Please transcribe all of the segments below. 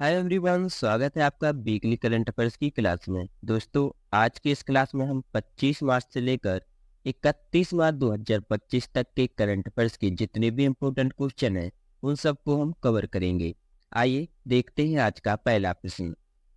Hi everyone, स्वागत है आपका वीकली करंट अफेयर्स की क्लास में। दोस्तों, आज की इस क्लास में हम 25 मार्च से लेकर 31 मार्च 2025 तक के करंट अफेयर्स के जितने भी इम्पोर्टेंट क्वेश्चन हैं उन सबको हम कवर करेंगे। आइए देखते हैं आज का पहला प्रश्न।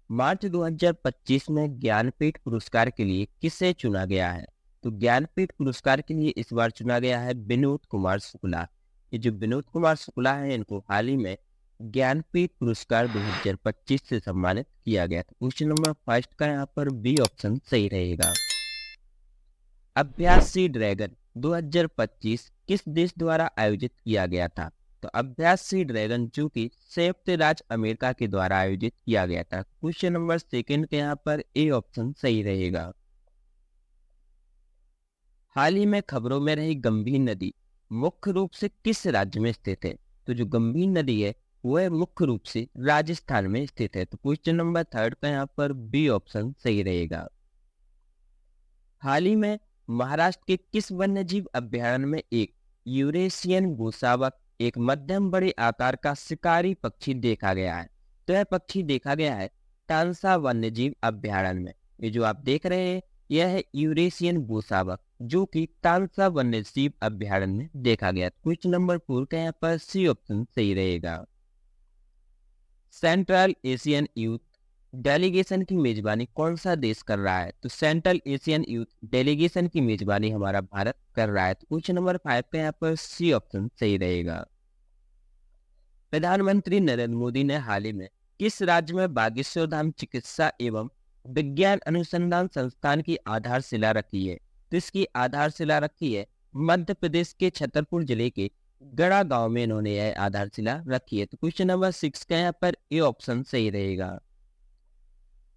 मार्च 2025 में ज्ञानपीठ पुरस्कार के लिए किसे चुना गया है? तो ज्ञानपीठ पुरस्कार के लिए इस बार चुना गया है विनोद कुमार शुक्ला। ये जो विनोद कुमार शुक्ला है, इनको हाल ही में ज्ञानपीठ पुरस्कार 2025 से सम्मानित किया गया था। क्वेश्चन नंबर फर्स्ट का यहाँ पर बी ऑप्शन सही रहेगा। अभ्यास सी ड्रैगन 2025 किस देश द्वारा आयोजित किया गया था? तो अभ्यास सी ड्रैगन जो कि संयुक्त राज्य अमेरिका के द्वारा आयोजित किया गया था। क्वेश्चन नंबर सेकंड के यहाँ पर ए ऑप्शन सही रहेगा। हाल ही में खबरों में रही गंभीर नदी मुख्य रूप से किस राज्य में स्थित है? तो जो गंभीर नदी है वह मुख्य रूप से राजस्थान में स्थित है। तो क्वेश्चन नंबर थर्ड का यहाँ पर बी ऑप्शन सही रहेगा। हाल ही में महाराष्ट्र के किस वन्यजीव अभयारण्य में एक यूरेशियन गोसावक, एक मध्यम बड़े आकार का शिकारी पक्षी देखा गया है? तो यह पक्षी देखा गया है टांसा वन्यजीव अभयारण्य में। ये जो आप देख रहे हैं यह है यूरेशियन गोसावक जो कि तानसा वन्यजीव अभयारण्य में देखा गया। क्वेश्चन नंबर 4 का यहाँ पर सी ऑप्शन सही रहेगा। सेंट्रल एशियन यूथ डेलीगेशन की मेजबानी कौन सा देश कर रहा है? तो सेंट्रल एशियन यूथ डेलीगेशन की मेजबानी हमारा भारत कर रहा है। तो क्वेश्चन नंबर 5 का यहाँ पर सी ऑप्शन सही रहेगा। प्रधानमंत्री नरेंद्र मोदी ने हाल ही में किस राज्य में बागेश्वर धाम चिकित्सा एवं विज्ञान अनुसंधान संस्थान की आधारशिला रखी है? तो इसकी आधारशिला रखी है मध्य प्रदेश के छतरपुर जिले के गड़ा गांव में इन्होंने यह आधारशिला रखी है। तो क्वेश्चन नंबर 6 का यहाँ पर ए ऑप्शन सही रहेगा।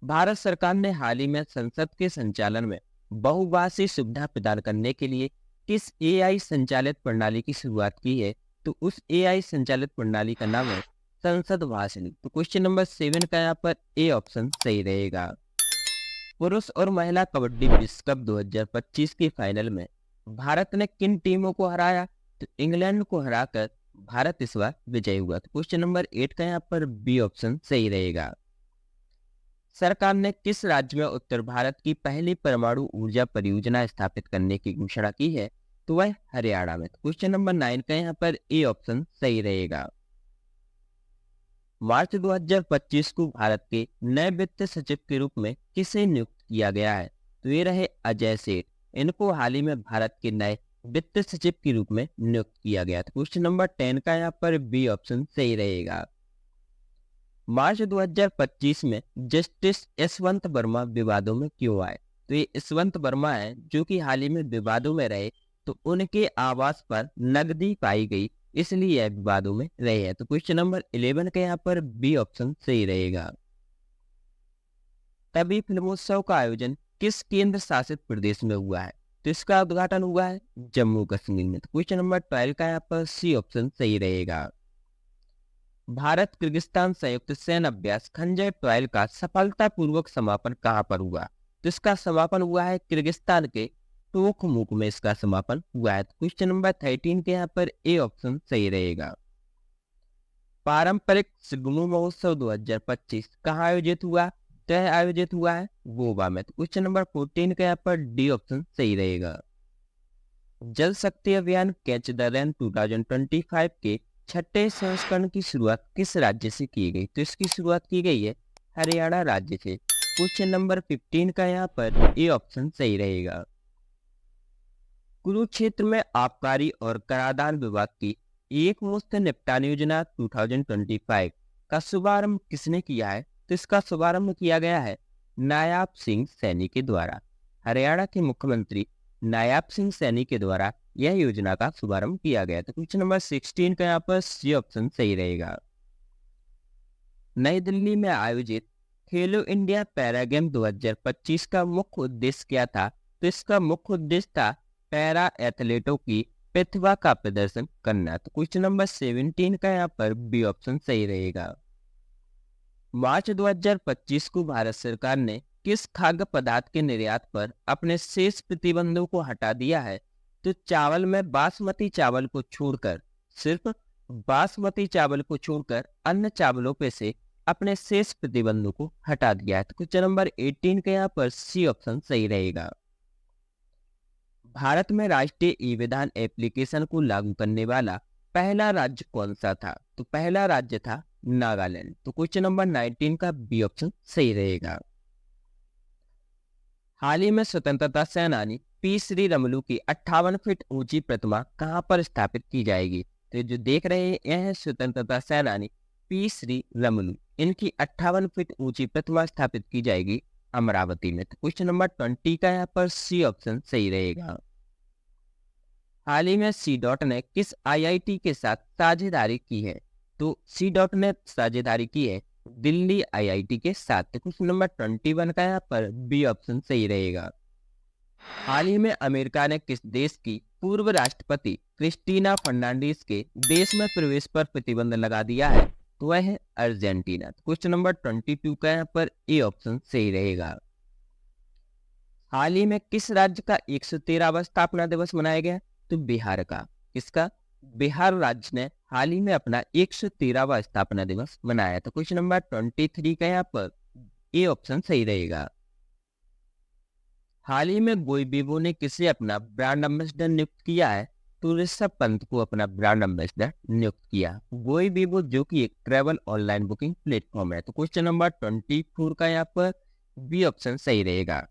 भारत सरकार ने हाल ही में संसद के संचालन में बहुभाषी सुविधा प्रदान करने के लिए किस एआई संचालित प्रणाली की शुरुआत की है? तो उस एआई संचालित प्रणाली का नाम है संसद भाषिणी। तो क्वेश्चन नंबर 7 का यहाँ पर ए ऑप्शन सही रहेगा। पुरुष और महिला कबड्डी विश्व कप 2025 के फाइनल में भारत ने किन टीमों को हराया? तो इंग्लैंड को हराकर भारत इस बार विजयी हुआ। तो क्वेश्चन नंबर 8 का यहाँ पर बी ऑप्शन सही रहेगा। सरकार ने किस राज्य में उत्तर भारत की पहली परमाणु ऊर्जा परियोजना स्थापित करने की घोषणा की है? तो वह हरियाणा में। क्वेश्चन नंबर 9 का यहाँ पर ए ऑप्शन सही रहेगा। मार्च 2025 को भारत के नए वित्त सचिव के रूप में किसे नियुक्त किया गया है? तो ये रहे अजय सेठ। इनको हाल ही में भारत के नए वित्त सचिव के रूप में नियुक्त किया गया था। क्वेश्चन नंबर 10 का यहाँ पर बी ऑप्शन सही रहेगा। मार्च 2025 में जस्टिस यशवंत वर्मा विवादों में क्यों आए? तो ये यशवंत वर्मा है जो कि हाल ही में विवादों में रहे, तो उनके आवास पर नकदी पाई गई, इसलिए यह विवादों में रहे हैं। तो क्वेश्चन नंबर 11 के यहाँ पर बी ऑप्शन सही रहेगा। तभी फिल्मोत्सव का आयोजन किस केंद्र शासित प्रदेश में हुआ है? तो इसका उद्घाटन हुआ है जम्मू कश्मीर में। तो क्वेश्चन नंबर 12 का यहाँ पर सी ऑप्शन सही रहेगा। भारत किर्गिस्तान संयुक्त सैन्य अभ्यास खंजर ट्रायल का सफलतापूर्वक समापन कहां पर हुआ? तो इसका समापन हुआ है किर्गिस्तान के टोखमुख में, इसका समापन हुआ है। क्वेश्चन नंबर 13 के यहाँ पर ए ऑप्शन सही रहेगा। पारंपरिक सिगमू महोत्सव 2025 कहाँ आयोजित हुआ? तो यह आयोजित हुआ है गोवा में। क्वेश्चन नंबर 14 के यहाँ पर डी ऑप्शन सही रहेगा। जल शक्ति अभियान कैच द रेन 2025 के छठे संस्करण की शुरुआत किस राज्य से की गई? तो इसकी शुरुआत की गई है हरियाणा राज्य से। क्वेश्चन नंबर 15 का यहाँ पर ए ऑप्शन सही रहेगा। कुरुक्षेत्र में आबकारी और कराधान विभाग की एक मुश्त निपटान योजना 2025 का शुभारंभ किसने किया है? तो इसका शुभारंभ किया गया है नायाब सिंह सैनी के द्वारा। हरियाणा के मुख्यमंत्री नायाब सिंह सैनी के द्वारा यह योजना का शुभारंभ किया गया। तो क्वेश्चन नंबर 16 का यहाँ पर सी ऑप्शन सही रहेगा। नई दिल्ली में आयोजित खेलो इंडिया पैरा गेम 2025 का मुख्य उद्देश्य क्या था? तो इसका मुख्य उद्देश्य था पैरा एथलीटों की प्रतिभा का प्रदर्शन करना। तो क्वेश्चन नंबर 17 का यहाँ पर बी ऑप्शन सही रहेगा। मार्च 2025 को भारत सरकार ने किस खाद्य पदार्थ के निर्यात पर अपने शेष प्रतिबंधों को हटा दिया है? तो चावल में बासमती चावल को छोड़कर, सिर्फ बासमती चावल को छोड़कर अन्य चावलों पे से अपने शेष प्रतिबंधों को हटा दिया है। तो क्वेश्चन नंबर 18 का यहाँ पर सी ऑप्शन सही रहेगा। भारत में राष्ट्रीय ई विधान एप्लीकेशन को लागू करने वाला पहला राज्य कौन सा था? तो पहला राज्य था नागालैंड। तो क्वेश्चन नंबर 19 का बी ऑप्शन सही रहेगा। हाल ही में स्वतंत्रता सेनानी पी श्रीरामुलु की 58 फीट ऊंची प्रतिमा कहां पर स्थापित की जाएगी? तो ये जो देख रहे हैं यह है स्वतंत्रता सेनानी पी श्रीरामुलु। इनकी 58 फीट ऊंची प्रतिमा स्थापित की जाएगी अमरावती में। तो क्वेश्चन नंबर 20 का यहाँ पर सी ऑप्शन सही रहेगा। हाल ही में सी डॉट ने किस आईआईटी के साथ साझेदारी की है? तो सी डॉट ने साझेदारी की है दिल्ली आईआईटी के साथ। तो क्वेश्चन नंबर 21 का यहाँ पर बी ऑप्शन सही रहेगा। हाल ही में अमेरिका ने किस देश की पूर्व राष्ट्रपति क्रिस्टीना फर्नांडीज के देश में प्रवेश पर प्रतिबंध लगा दिया है? तो वह है अर्जेंटीना। क्वेश्चन नंबर 22 का यहाँ पर ए ऑप्शन सही रहेगा। हाल ही में किस राज्य का 113वां स्थापना दिवस मनाया गया? तो बिहार का। किसका? बिहार राज्य ने हाल ही में अपना 113वां स्थापना दिवस मनाया। तो क्वेश्चन नंबर 23 का यहाँ पर ए ऑप्शन सही रहेगा। हाल ही में गोइबिबो ने किसे अपना ब्रांड एम्बेसडर नियुक्त किया है? तो ऋषभ पंत को अपना ब्रांड एम्बेसडर नियुक्त किया। गोइबिबो जो कि एक ट्रैवल ऑनलाइन बुकिंग प्लेटफॉर्म है। तो क्वेश्चन नंबर 24 का यहाँ पर बी ऑप्शन सही रहेगा।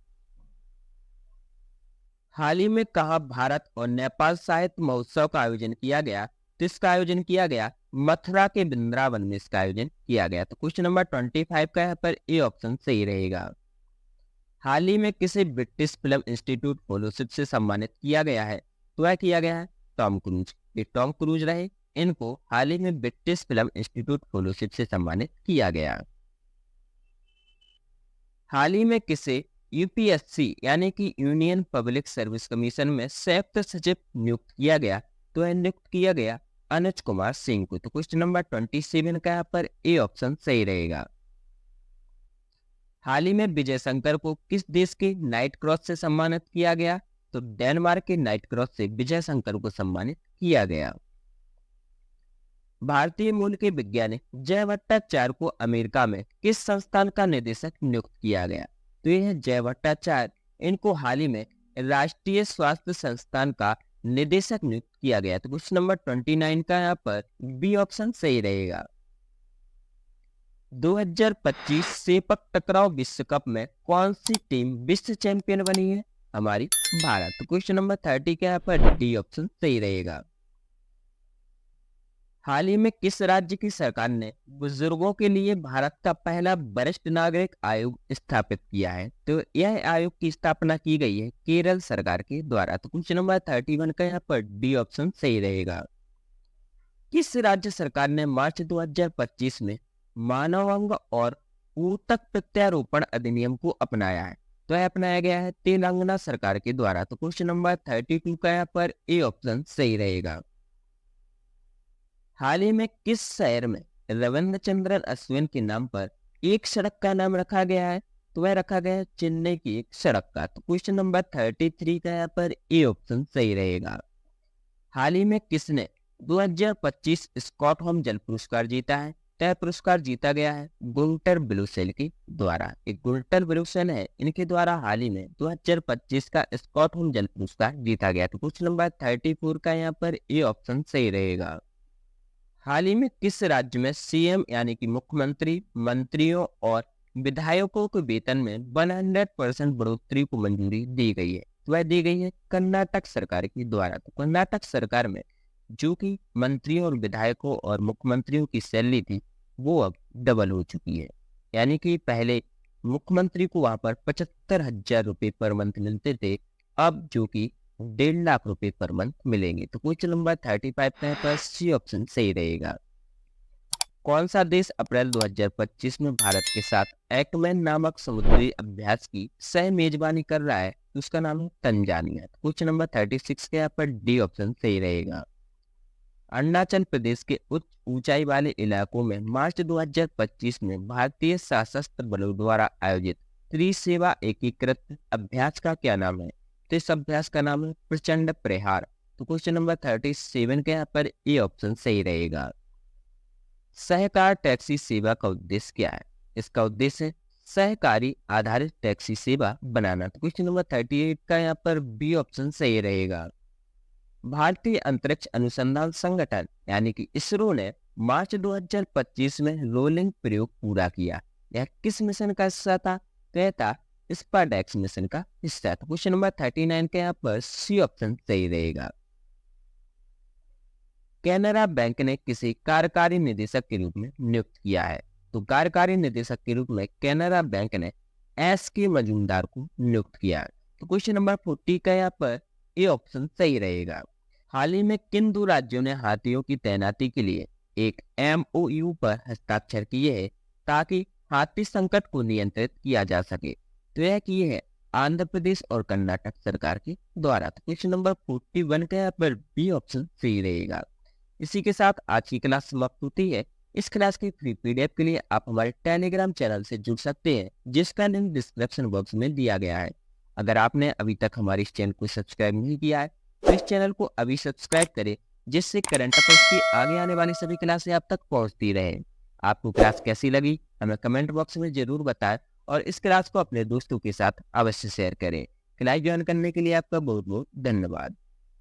हाल ही में कहा भारत और नेपाल साहित्य महोत्सव का आयोजन किया गया? तो इसका आयोजन किया गया मथुरा के वृंदावन में इसका आयोजन किया गया। तो क्वेश्चन नंबर 25 का यहाँ पर ए ऑप्शन सही रहेगा। हाल ही में किसे ब्रिटिश फिल्म इंस्टीट्यूट फेलोशिप से सम्मानित किया गया है? तो वह किया गया है टॉम क्रूज। ये टॉम क्रूज रहे, इनको हाल ही में ब्रिटिश फिल्म इंस्टीट्यूट फेलोशिप से सम्मानित किया गया। हाल ही में किसे यूपीएससी यानी कि यूनियन पब्लिक सर्विस कमीशन में संयुक्त सचिव नियुक्त किया गया? तो यह नियुक्त किया गया अनुज कुमार सिंह को। तो क्वेश्चन नंबर 27 का यहाँ पर ए ऑप्शन सही रहेगा। हाल ही में विजय शंकर को किस देश के नाइट क्रॉस से सम्मानित किया गया? तो डेनमार्क के नाइट क्रॉस से विजय शंकर को सम्मानित किया गया। भारतीय मूल के वैज्ञानिक जय भट्टाचार्य को अमेरिका में किस संस्थान का निदेशक नियुक्त किया गया? तो ये है जय भट्टाचार्य, इनको हाल ही में राष्ट्रीय स्वास्थ्य संस्थान का निदेशक नियुक्त किया गया। तो क्वेश्चन नंबर 29 का यहाँ पर बी ऑप्शन सही रहेगा। 2025 सेपक टकराव विश्व कप में कौन सी टीम विश्व चैंपियन बनी है? हमारी भारत। तो क्वेश्चन नंबर 30 का यहाँ पर डी ऑप्शन सही रहेगा। हाल ही में किस राज्य की सरकार ने बुजुर्गों के लिए भारत का पहला वरिष्ठ नागरिक आयोग स्थापित किया है? तो यह आयोग की स्थापना की गई है केरल सरकार के द्वारा। तो क्वेश्चन नंबर 31 का यहाँ पर डी ऑप्शन सही रहेगा। किस राज्य सरकार ने मार्च 2025 में मानव अंग और ऊतक प्रत्यारोपण अधिनियम को अपनाया है? तो यह अपनाया गया है तेलंगाना सरकार के द्वारा। तो क्वेश्चन नंबर 32 का यहाँ पर ए ऑप्शन सही रहेगा। हाल ही में किस शहर में रविंद्र चंद्रन अश्विन के नाम पर एक सड़क का नाम रखा गया है? तो वह रखा गया है चेन्नई की एक सड़क का। तो क्वेश्चन नंबर 33 का यहाँ पर ए ऑप्शन सही रहेगा। हाल ही में किसने 2025 स्कॉटहोम जल पुरस्कार जीता है? यह पुरस्कार जीता गया है गुंटर ब्लूसेल के द्वारा। एक गुंटर ब्लूसेल है, इनके द्वारा हाल ही में 2025 का स्कॉटहोम जल पुरस्कार जीता गया। तो क्वेश्चन नंबर 34 का यहाँ पर ए ऑप्शन सही रहेगा। हाल ही में किस राज्य में सीएम यानी कि मुख्यमंत्री, मंत्रियों और विधायकों के वेतन में 100% बढ़ोतरी को मंजूरी दी गई है? तो वह दी गई है कर्नाटक सरकार के द्वारा। तो कर्नाटक सरकार में जो कि मंत्रियों और विधायकों और मुख्यमंत्रियों की सैलरी थी वो अब डबल हो चुकी है। यानी कि पहले मुख्यमंत्री को वहां पर 75,000 रुपए पर मंथ मिलते थे, अब जो कि 1.5 लाख रुपए पर मंथ मिलेंगे। तो क्वेश्चन नंबर 35 पे पर सी ऑप्शन सही रहेगा। कौन सा देश अप्रैल 2025 में भारत के साथ एक्टमैन नामक समुद्री अभ्यास की सह मेजबानी कर रहा है? उसका नाम है तंजानिया। क्वेश्चन नंबर 36 के यहाँ पर डी ऑप्शन सही रहेगा। अरुणाचल प्रदेश के उच्च ऊंचाई वाले इलाकों में मार्च 2025 में भारतीय सशस्त्र बलों द्वारा आयोजित त्रिसेवा एकीकृत अभ्यास का क्या नाम है? तो इस अभ्यास का नाम है प्रचंड प्रहार। तो क्वेश्चन नंबर 37 के यहाँ पर ए ऑप्शन सही रहेगा। सहकार टैक्सी सेवा का उद्देश्य क्या है? इसका उद्देश्य है सहकारी आधारित टैक्सी सेवा बनाना। तो क्वेश्चन नंबर 38 का यहाँ पर बी ऑप्शन सही रहेगा। भारतीय अंतरिक्ष अनुसंधान संगठन यानी कि इसरो ने मार्च 2025 में रोलिंग प्रयोग पूरा किया। यह किस मिशन का हिस्सा था? कहता स्पार्डेक्स मिशन का हिस्सा था। क्वेश्चन नंबर 39 के यहाँ पर सी ऑप्शन सही रहेगा। कैनरा बैंक ने किसी कार्यकारी निदेशक के रूप में नियुक्त किया है। तो कार्यकारी निदेशक के रूप में कैनरा बैंक ने एस के मजूमदार को नियुक्त किया है। तो क्वेश्चन नंबर 40 का यहाँ पर ए ऑप्शन सही रहेगा। हाल ही में किन दो राज्यों ने हाथियों की तैनाती के लिए एक MOU पर हस्ताक्षर किए हैं ताकि हाथी संकट को नियंत्रित किया जा सके? तो यह किए हैं आंध्र प्रदेश और कर्नाटक सरकार के द्वारा। तो क्वेश्चन नंबर 41 का यहाँ पर बी ऑप्शन सही रहेगा। इसी के साथ आज की क्लास समाप्त होती है। इस क्लास की फ्री PDF के लिए आप हमारे टेलीग्राम चैनल से जुड़ सकते हैं, जिसका लिंक डिस्क्रिप्शन बॉक्स में दिया गया है। अगर आपने अभी तक हमारे इस चैनल को सब्सक्राइब नहीं किया है तो इस चैनल को अभी सब्सक्राइब करें, जिससे करंट अफेयर्स की आगे आने वाली सभी क्लासें आप तक पहुंचती रहे। आपको क्लास कैसी लगी हमें कमेंट बॉक्स में जरूर बताएं और इस क्लास को अपने दोस्तों के साथ अवश्य शेयर करें। क्लास ज्वाइन करने के लिए आपका बहुत बहुत धन्यवाद।